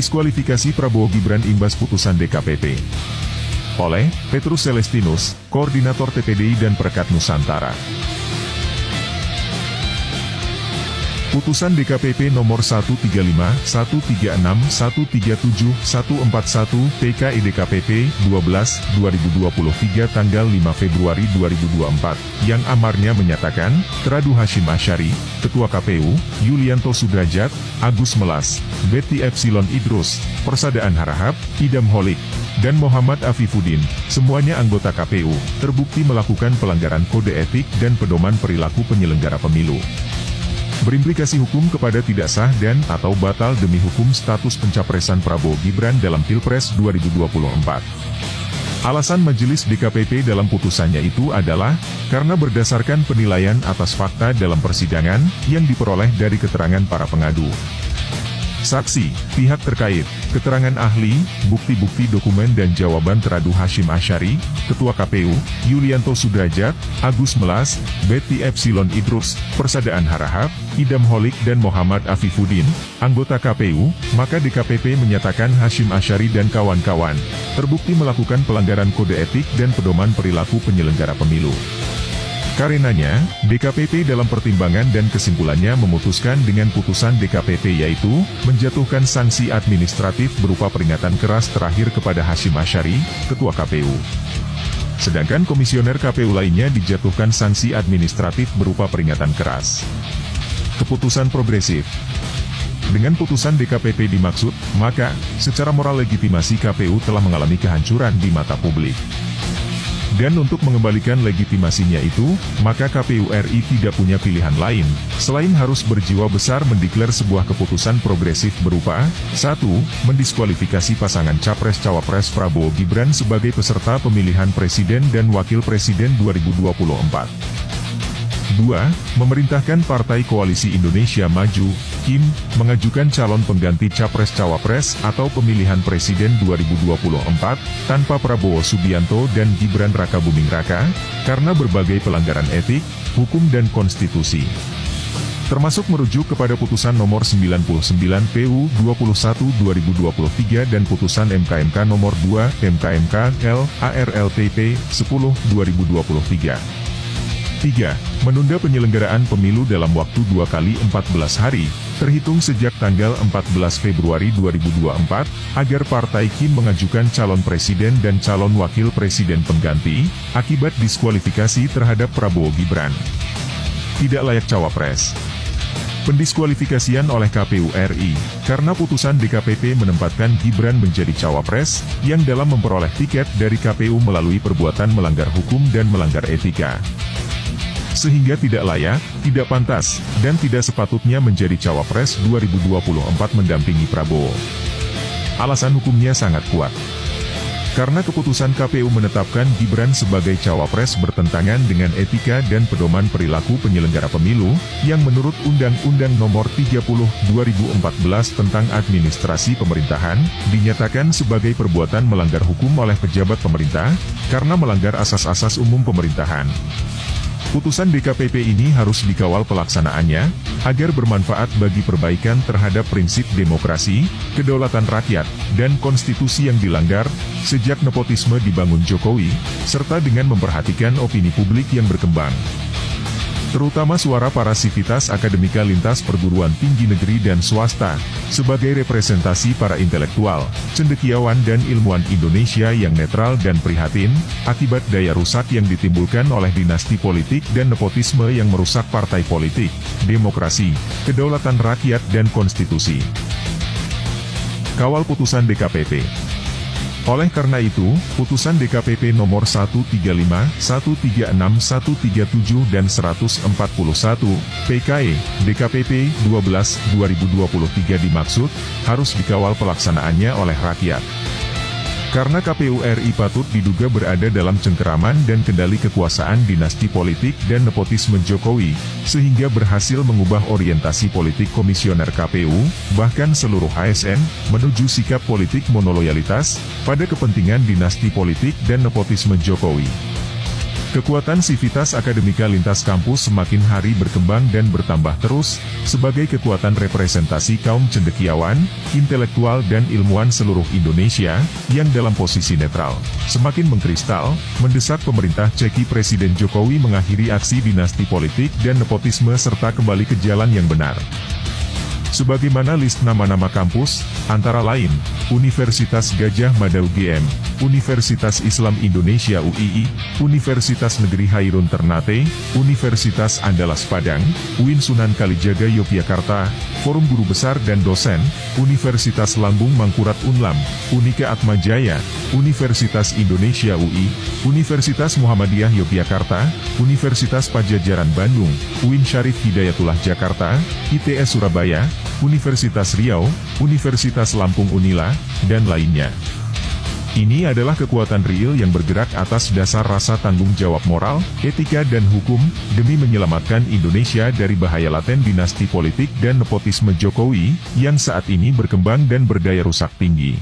Diskualifikasi Prabowo Gibran imbas putusan DKPP. Oleh Petrus Celestinus, Koordinator TPDI dan Perekat Nusantara. Putusan DKPP nomor 135, 136, 137, 141 PKI DKPP 12/2023 tanggal 5 Februari 2024 yang amarnya menyatakan Teradu Hasyim Asyari, Ketua KPU, Yulianto Sudrajat, Agus Melas, Betty Epsilon Idrus, Persadaan Harahap, Idam Holik, dan Muhammad Afifuddin, semuanya anggota KPU, terbukti melakukan pelanggaran kode etik dan pedoman perilaku penyelenggara pemilu. Berimplikasi hukum kepada tidak sah dan atau batal demi hukum status pencapresan Prabowo Gibran dalam Pilpres 2024. Alasan Majelis DKPP dalam putusannya itu adalah, karena berdasarkan penilaian atas fakta dalam persidangan, yang diperoleh dari keterangan para pengadu. Saksi, pihak terkait, keterangan ahli, bukti-bukti dokumen dan jawaban Teradu Hasyim Asyari, Ketua KPU, Yulianto Sudrajat, Agus Melas, Betty Epsilon Idrus, Persadaan Harahap, Idam Holik dan Muhammad Afifuddin, anggota KPU, maka DKPP menyatakan Hasyim Asyari dan kawan-kawan terbukti melakukan pelanggaran kode etik dan pedoman perilaku penyelenggara pemilu. Karenanya, DKPP dalam pertimbangan dan kesimpulannya memutuskan dengan putusan DKPP yaitu, menjatuhkan sanksi administratif berupa peringatan keras terakhir kepada Hasyim Asyari, Ketua KPU. Sedangkan komisioner KPU lainnya dijatuhkan sanksi administratif berupa peringatan keras. Keputusan progresif. Dengan putusan DKPP dimaksud, maka, secara moral legitimasi KPU telah mengalami kehancuran di mata publik. Dan untuk mengembalikan legitimasinya itu, maka KPU RI tidak punya pilihan lain, selain harus berjiwa besar mendeklar sebuah keputusan progresif berupa 1. Mendiskualifikasi pasangan Capres-Cawapres Prabowo Gibran sebagai peserta pemilihan Presiden dan Wakil Presiden 2024. 2. Memerintahkan Partai Koalisi Indonesia Maju, KIM, mengajukan calon pengganti Capres-Cawapres atau pemilihan Presiden 2024, tanpa Prabowo Subianto dan Gibran Rakabuming Raka, karena berbagai pelanggaran etik, hukum dan konstitusi. Termasuk merujuk kepada putusan nomor 99 PU 21/2023 dan putusan MKMK nomor 2 MKMK L ARLTP 10/2023. 3. Menunda penyelenggaraan pemilu dalam waktu 2 kali 14 hari, terhitung sejak tanggal 14 Februari 2024, agar Partai KIM mengajukan calon presiden dan calon wakil presiden pengganti, akibat diskualifikasi terhadap Prabowo Gibran. Tidak layak cawapres. Pendiskualifikasian oleh KPU RI, karena putusan DKPP menempatkan Gibran menjadi cawapres, yang dalam memperoleh tiket dari KPU melalui perbuatan melanggar hukum dan melanggar etika. Sehingga tidak layak, tidak pantas, dan tidak sepatutnya menjadi cawapres 2024 mendampingi Prabowo. Alasan hukumnya sangat kuat. Karena keputusan KPU menetapkan Gibran sebagai cawapres bertentangan dengan etika dan pedoman perilaku penyelenggara pemilu, yang menurut Undang-Undang Nomor 30/2014 tentang Administrasi Pemerintahan, dinyatakan sebagai perbuatan melanggar hukum oleh pejabat pemerintah, karena melanggar asas-asas umum pemerintahan. Putusan DKPP ini harus dikawal pelaksanaannya, agar bermanfaat bagi perbaikan terhadap prinsip demokrasi, kedaulatan rakyat, dan konstitusi yang dilanggar, sejak nepotisme dibangun Jokowi, serta dengan memperhatikan opini publik yang berkembang. Terutama suara para sivitas akademika lintas perguruan tinggi negeri dan swasta, sebagai representasi para intelektual, cendekiawan dan ilmuwan Indonesia yang netral dan prihatin, akibat daya rusak yang ditimbulkan oleh dinasti politik dan nepotisme yang merusak partai politik, demokrasi, kedaulatan rakyat dan konstitusi. Kawal putusan DKPP. Oleh karena itu, putusan DKPP nomor 135, 136, 137 dan 141, PKE, DKPP 12/2023 dimaksud, harus dikawal pelaksanaannya oleh rakyat. Karena KPU RI patut diduga berada dalam cengkeraman dan kendali kekuasaan dinasti politik dan nepotisme Jokowi, sehingga berhasil mengubah orientasi politik komisioner KPU, bahkan seluruh ASN, menuju sikap politik monoloyalitas, pada kepentingan dinasti politik dan nepotisme Jokowi. Kekuatan sivitas akademika lintas kampus semakin hari berkembang dan bertambah terus, sebagai kekuatan representasi kaum cendekiawan, intelektual dan ilmuwan seluruh Indonesia, yang dalam posisi netral, semakin mengkristal, mendesak pemerintah Ceki Presiden Jokowi mengakhiri aksi dinasti politik dan nepotisme serta kembali ke jalan yang benar. Sebagaimana list nama-nama kampus, antara lain, Universitas Gadjah Mada UGM, Universitas Islam Indonesia UII, Universitas Negeri Hairun Ternate, Universitas Andalas Padang, UIN Sunan Kalijaga Yogyakarta, Forum Guru Besar dan Dosen, Universitas Lambung Mangkurat Unlam, Unika Atmajaya, Universitas Indonesia UI, Universitas Muhammadiyah Yogyakarta, Universitas Pajajaran Bandung, UIN Syarif Hidayatullah Jakarta, ITS Surabaya, Universitas Riau, Universitas Lampung Unila, dan lainnya. Ini adalah kekuatan real yang bergerak atas dasar rasa tanggung jawab moral, etika dan hukum, demi menyelamatkan Indonesia dari bahaya laten dinasti politik dan nepotisme Jokowi, yang saat ini berkembang dan berdaya rusak tinggi.